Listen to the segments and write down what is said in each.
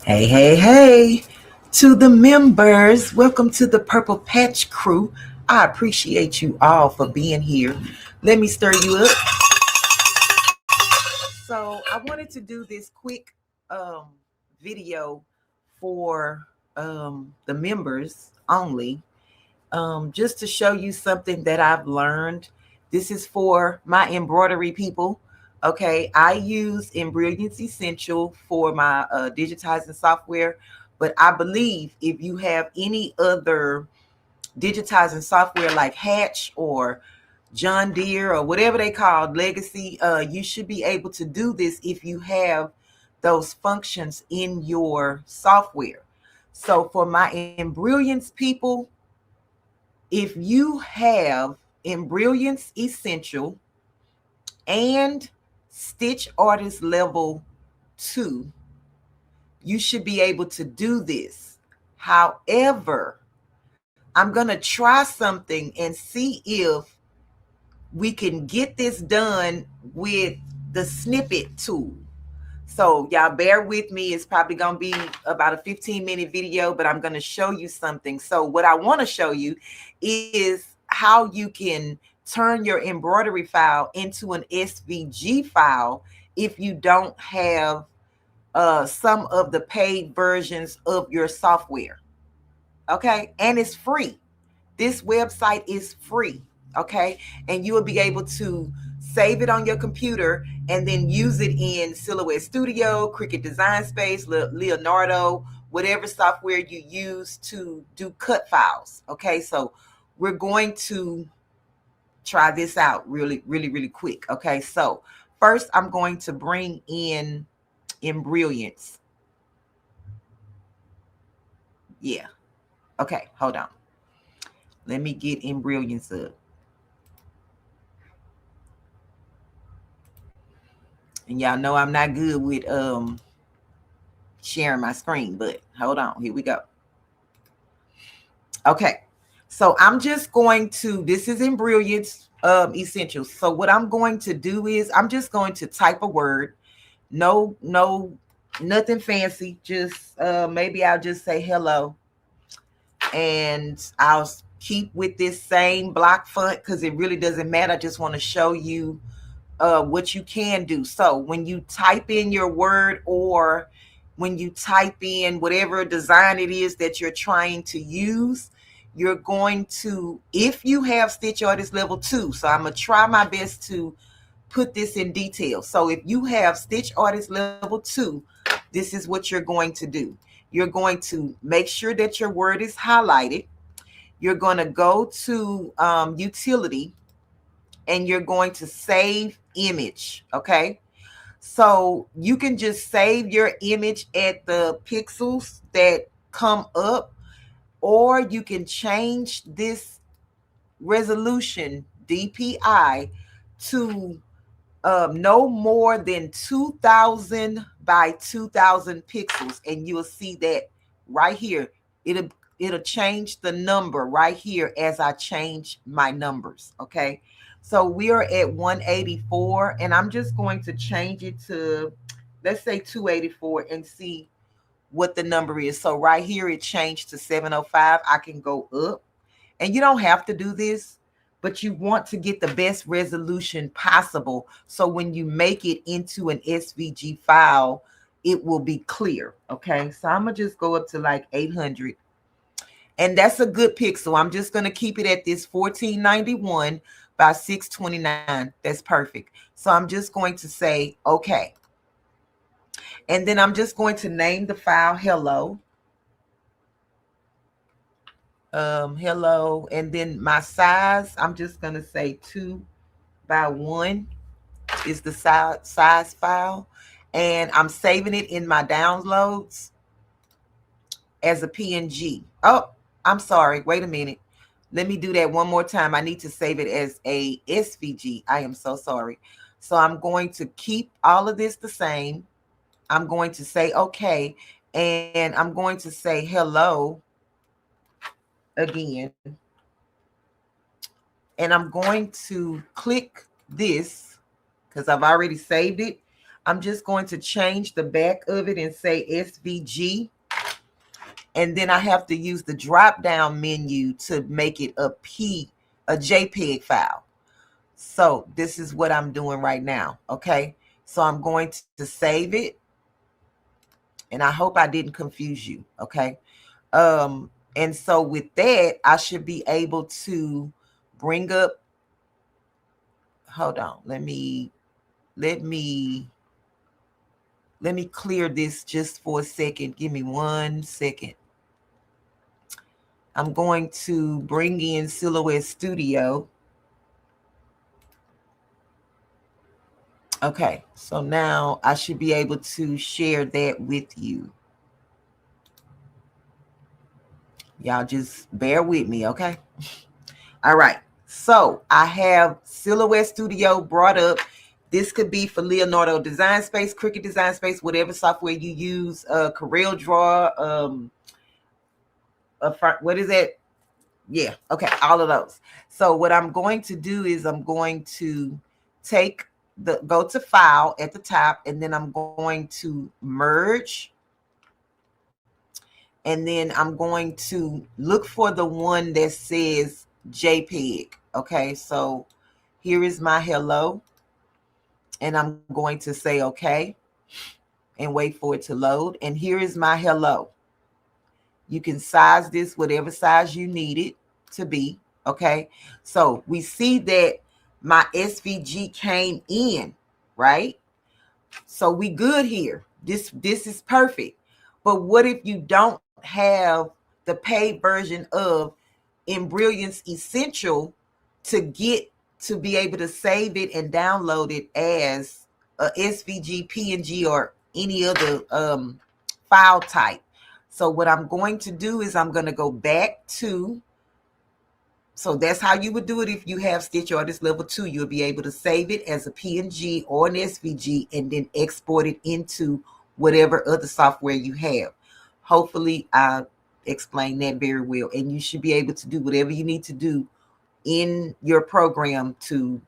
Hey, hey, hey, to the members, welcome to the Purple Patch Crew. I appreciate you all for being here. Let me stir you up. So, I wanted to do this quick video for the members only, just to show you something that I've learned. This is for my embroidery people. Okay, I use Embroidery Essential for my digitizing software, but I believe if you have any other digitizing software like Hatch or John Deere or whatever they call Legacy, you should be able to do this if you have those functions in your software. So for my Embrilliance people, if you have Embrilliance Essential and Stitch Artist Level 2, you should be able to do this. However, I'm going to try something and see if we can get this done with the snippet tool. So y'all bear with me. It's probably going to be about a 15-minute video, but I'm going to show you something. So what I want to show you is how you can turn your embroidery file into an SVG file if you don't have some of the paid versions of your software. Okay, and it's free. This website is free. Okay, and you will be able to save it on your computer and then use it in Silhouette Studio, Cricut Design Space, Leonardo, whatever software you use to do cut files. Okay, so we're going to try this out really quick. Okay, so first I'm going to bring in Embrilliance. Yeah. Okay, hold on. Let me get Embrilliance up. And y'all know I'm not good with sharing my screen, but hold on. Here we go. Okay. So I'm just going to, this is Embrilliance Essentials. So what I'm going to do is I'm just going to type a word. No, nothing fancy. Just maybe I'll just say hello. And I'll keep with this same block font because it really doesn't matter. I just want to show you what you can do. So when you type in your word or when you type in whatever design it is that you're trying to use, you're going to, if you have Stitch Artist Level 2, so I'm going to try my best to put this in detail. So if you have Stitch Artist Level 2, this is what you're going to do. You're going to make sure that your word is highlighted. You're going to go to Utility, and you're going to save image. Okay, so you can just save your image at the pixels that come up, or you can change this resolution DPI to no more than 2000 by 2000 pixels, and you'll see that right here. It'll change the number right here as I change my numbers. Okay, so we are at 184, and I'm just going to change it to, let's say, 284 and see what the number is. So right here it changed to 705. I can go up, and you don't have to do this, but you want to get the best resolution possible. So when you make it into an SVG file, it will be clear. Okay, so I'm going to just go up to like 800. And that's a good pixel. I'm just going to keep it at this 1491 by 629. That's perfect. So I'm just going to say, okay. And then I'm just going to name the file hello. Hello. And then my size, I'm just going to say 2 by 1 is the size file. And I'm saving it in my downloads as a PNG. Oh, I'm sorry. Wait a minute. Let me do that one more time. I need to save it as a SVG. I am so sorry. So I'm going to keep all of this the same. I'm going to say okay. And I'm going to say hello again. And I'm going to click this because I've already saved it. I'm just going to change the back of it and say SVG. And then I have to use the drop down menu to make it a JPEG file. So this is what I'm doing right now. Okay. So I'm going to save it. And I hope I didn't confuse you. Okay. And so with that, I should be able to bring up, hold on, let me clear this just for a second. Give me 1 second. I'm going to bring in Silhouette Studio. Okay, so now I should be able to share that with you. Y'all just bear with me, okay? All right, so I have Silhouette Studio brought up. This could be for Leonardo Design Space, Cricut Design Space, whatever software you use, Corel Draw, what is it? Yeah, okay, all of those. So what I'm going to do is I'm going to go to File at the top, and then I'm going to merge. And then I'm going to look for the one that says JPEG. Okay, so here is my hello. And I'm going to say okay and wait for it to load. And here is my hello. You can size this whatever size you need it to be. Okay, so we see that my SVG came in, right? So we good here. This is perfect. But what if you don't have the paid version of Embrilliance Essential to be able to save it and download it as a SVG, PNG, or any other file type? So what I'm going to do is I'm going to go back to, so that's how you would do it if you have Stitch Artist Level 2. You'll be able to save it as a PNG or an SVG and then export it into whatever other software you have. Hopefully, I explained that very well. And you should be able to do whatever you need to do in your program to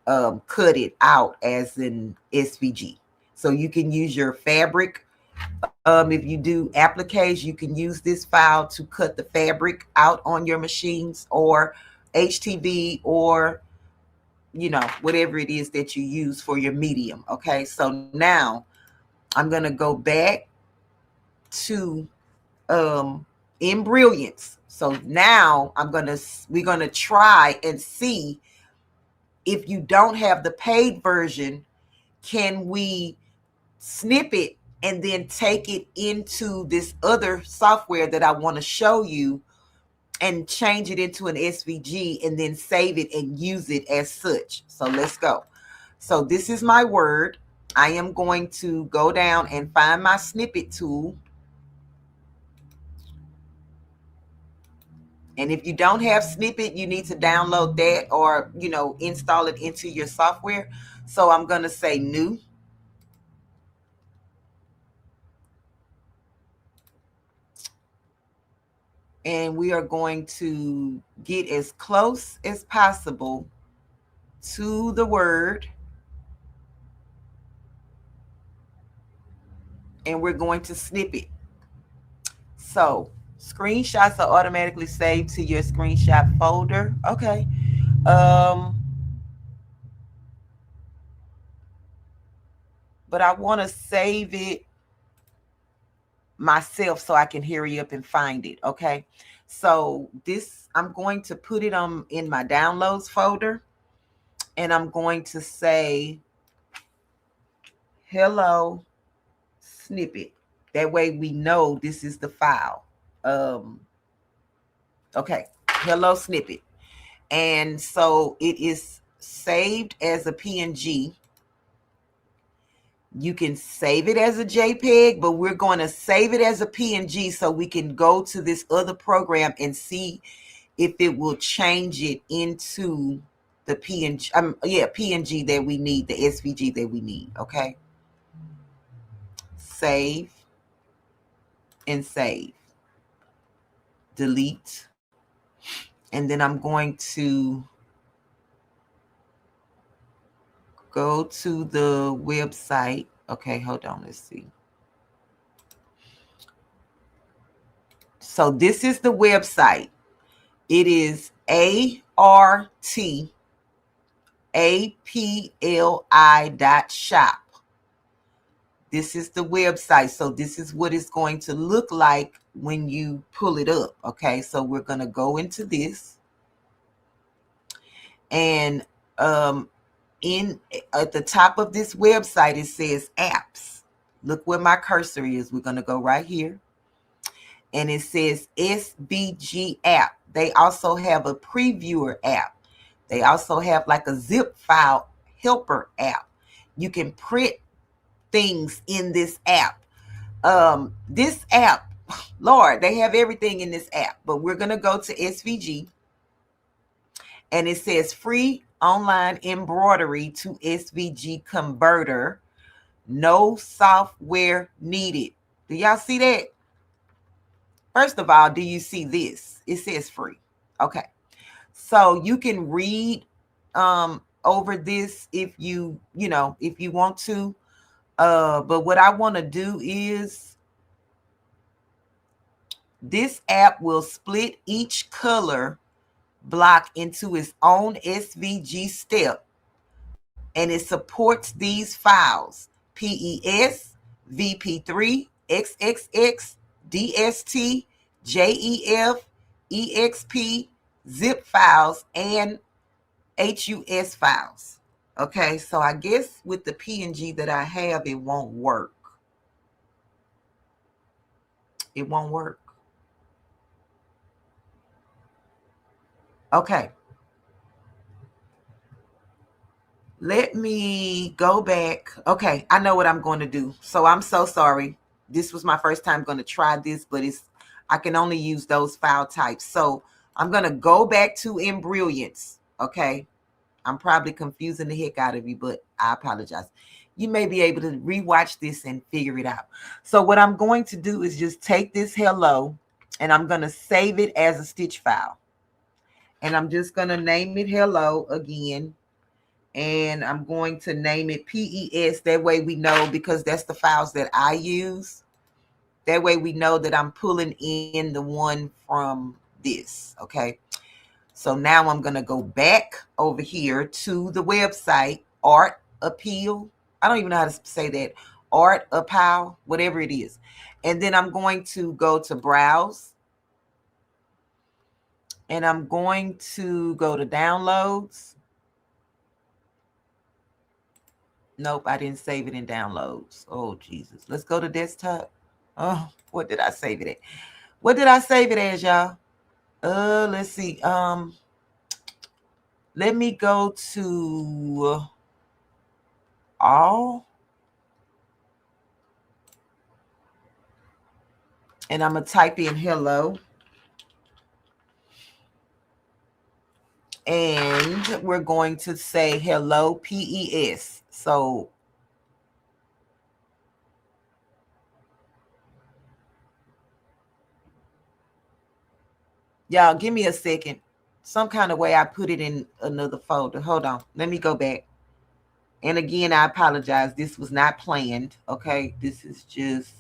cut it out as an SVG. So you can use your fabric. If you do appliques, you can use this file to cut the fabric out on your machines, or HTV, or whatever it is that you use for your medium. Okay, so now I'm going to go back to Embrilliance. So now we're going to try and see if you don't have the paid version, can we snip it and then take it into this other software that I want to show you and change it into an SVG and then save it and use it as such. So let's go. So this is my Word. I am going to go down and find my snippet tool. And if you don't have snippet, you need to download that or, install it into your software. So I'm going to say new. And we are going to get as close as possible to the word. And we're going to snip it. So screenshots are automatically saved to your screenshot folder. Okay. But I want to save it myself so I can hurry up and find it. Okay. So I'm going to put it in my downloads folder, and I'm going to say hello snippet. That way we know this is the file. Okay, hello snippet. And so it is saved as a PNG. You can save it as a JPEG, but we're going to save it as a PNG so we can go to this other program and see if it will change it into the PNG, PNG that we need, the SVG that we need. Okay. Save and save. Delete. And then I'm going to go to the website Okay, hold on. Let's see. So this is the website. It is artapli.shop. This is the website. So this is what it's going to look like when you pull it up. Okay, so we're going to go into this. And in at the top of this website, it says apps. Look where my cursor is. We're going to go right here. And it says SVG app. They also have a previewer app. They also have like a zip file helper app. You can print things in this app. This app, Lord, they have everything in this app. But we're going to go to SVG. And it says free online embroidery to SVG converter. No software needed. Do y'all see that? First of all, do you see this? It says free. Okay. So you can read over this if you want to. But what I want to do is this app will split each color block into its own SVG step, and it supports these files: PES, VP3, XXX, DST, JEF, EXP, zip files, and HUS files. Okay, so I guess with the PNG that I have, it won't work. It won't work. Okay. Let me go back. Okay, I know what I'm going to do. So I'm so sorry. This was my first time going to try this, but I can only use those file types. So I'm going to go back to Embrilliance. Okay. I'm probably confusing the heck out of you, but I apologize. You may be able to rewatch this and figure it out. So what I'm going to do is just take this hello and I'm going to save it as a stitch file. And I'm just going to name it hello again. And I'm going to name it PES. That way we know, because that's the files that I use. That way we know that I'm pulling in the one from this. Okay. So now I'm going to go back over here to the website, Art Appeal. I don't even know how to say that. Art Appeal, whatever it is. And then I'm going to go to Browse. And I'm going to go to Downloads. Nope, I didn't save it in Downloads. Oh, Jesus. Let's go to Desktop. Oh, what did I save it at? What did I save it as, y'all? Let's see. Let me go to all. And I'm going to type in hello. And we're going to say hello PES. So y'all give me a second. Some kind of way I put it in another folder. Hold on. Let me go back. And again, I apologize. This was not planned. Okay. This is just,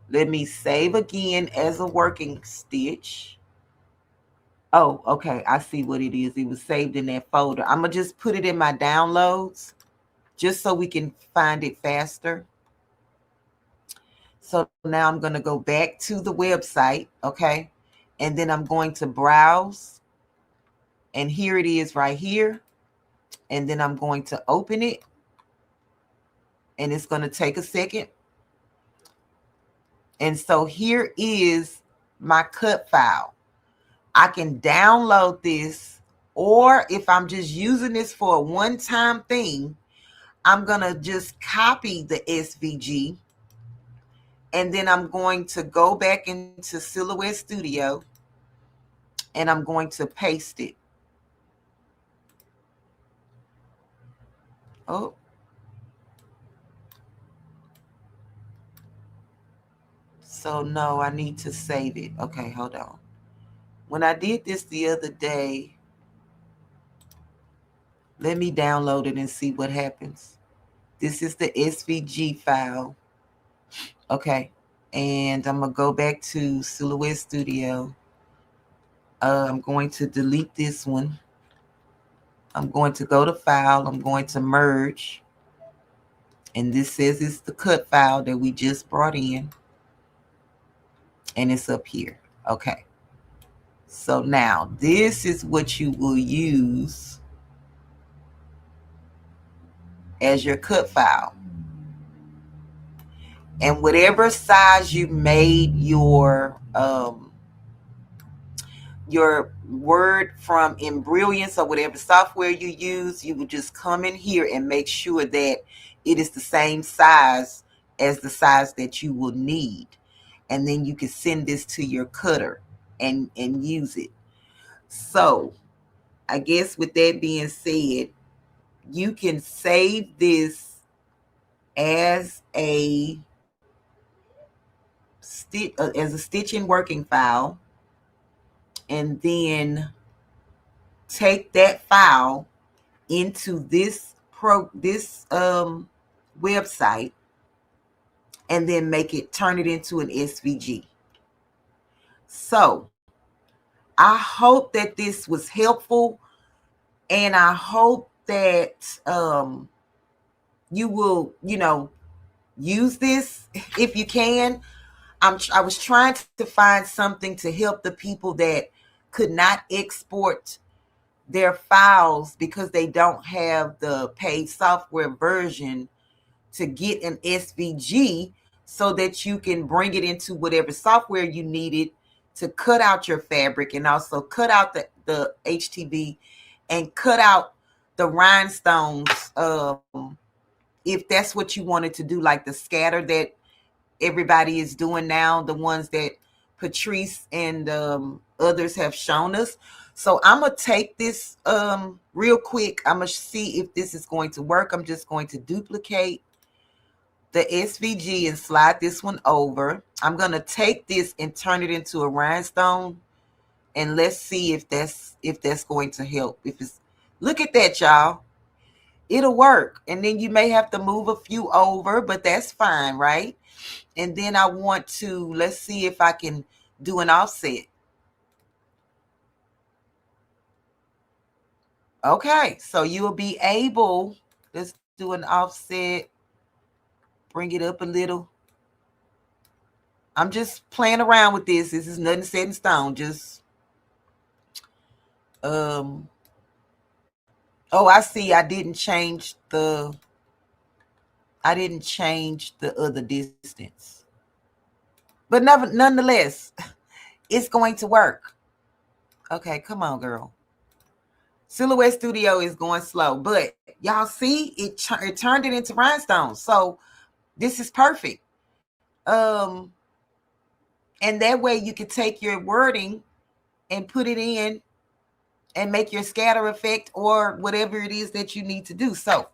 let me save again as a working stitch. Oh, okay. I see what it is. It was saved in that folder. I'm going to just put it in my downloads just so we can find it faster. So now I'm going to go back to the website. Okay. And then I'm going to browse. And here it is right here. And then I'm going to open it. And it's going to take a second. And so here is my cut file. I can download this, or if I'm just using this for a one-time thing, I'm going to just copy the SVG. And then I'm going to go back into Silhouette Studio and I'm going to paste it. Oh. So no, I need to save it. Okay, hold on. When I did this the other day, let me download it and see what happens. This is the SVG file. Okay. And I'm going to go back to Silhouette Studio. I'm going to delete this one. I'm going to go to File. I'm going to Merge. And this says it's the cut file that we just brought in. And it's up here. Okay. So now this is what you will use as your cut file. And whatever size you made your word from Embrilliance or whatever software you use, you will just come in here and make sure that it is the same size as the size that you will need. And then you can send this to your cutter and use it. So I guess with that being said, you can save this as a stitching working file, and then take that file into this website, and then turn it into an SVG. So I hope that this was helpful, and I hope that you will, use this if you can. I was trying to find something to help the people that could not export their files because they don't have the paid software version to get an SVG, so that you can bring it into whatever software you needed to cut out your fabric, and also cut out the HTV and cut out the rhinestones, if that's what you wanted to do, like the scatter that everybody is doing now, the ones that Patrice and others have shown us. So I'm going to take this real quick. I'm going to see if this is going to work. I'm just going to duplicate the SVG and slide this one over. I'm going to take this and turn it into a rhinestone, and let's see if that's going to help. Look at that, y'all. It'll work. And then you may have to move a few over, but that's fine, right? And then I want to, let's see if I can do an offset. Okay, so you will be able, let's do an offset, bring it up a little. I'm just playing around with this. This is nothing set in stone. Just, oh, I see. I didn't change the other distance. But nonetheless, it's going to work. Okay, come on, girl. Silhouette Studio is going slow, but y'all see it turned it into rhinestones. So this is perfect. And that way you can take your wording and put it in and make your scatter effect or whatever it is that you need to do. So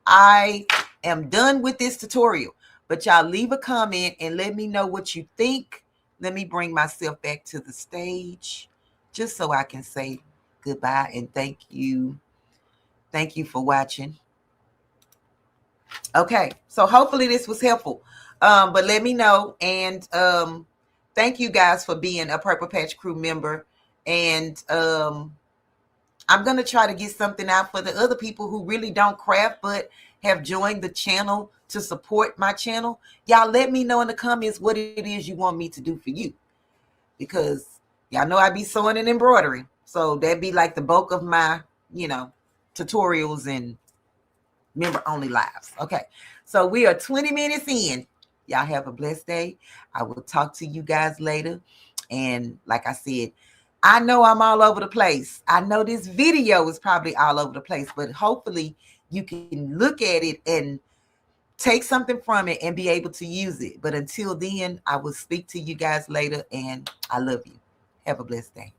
I am done with this tutorial, but y'all leave a comment and let me know what you think. Let me bring myself back to the stage just so I can say goodbye and thank you. Thank you for watching. Okay, so hopefully this was helpful. But let me know, and thank you guys for being a Purple Patch Crew member. And I'm going to try to get something out for the other people who really don't craft but have joined the channel to support my channel. Y'all let me know in the comments what it is you want me to do for you, because y'all know I be sewing and embroidering. So that'd be like the bulk of my, tutorials and member only lives. Okay, so we are 20 minutes in. Y'all have a blessed day. I will talk to you guys later. And like I said, I know I'm all over the place. I know this video is probably all over the place, but hopefully you can look at it and take something from it and be able to use it. But until then, I will speak to you guys later, and I love you. Have a blessed day.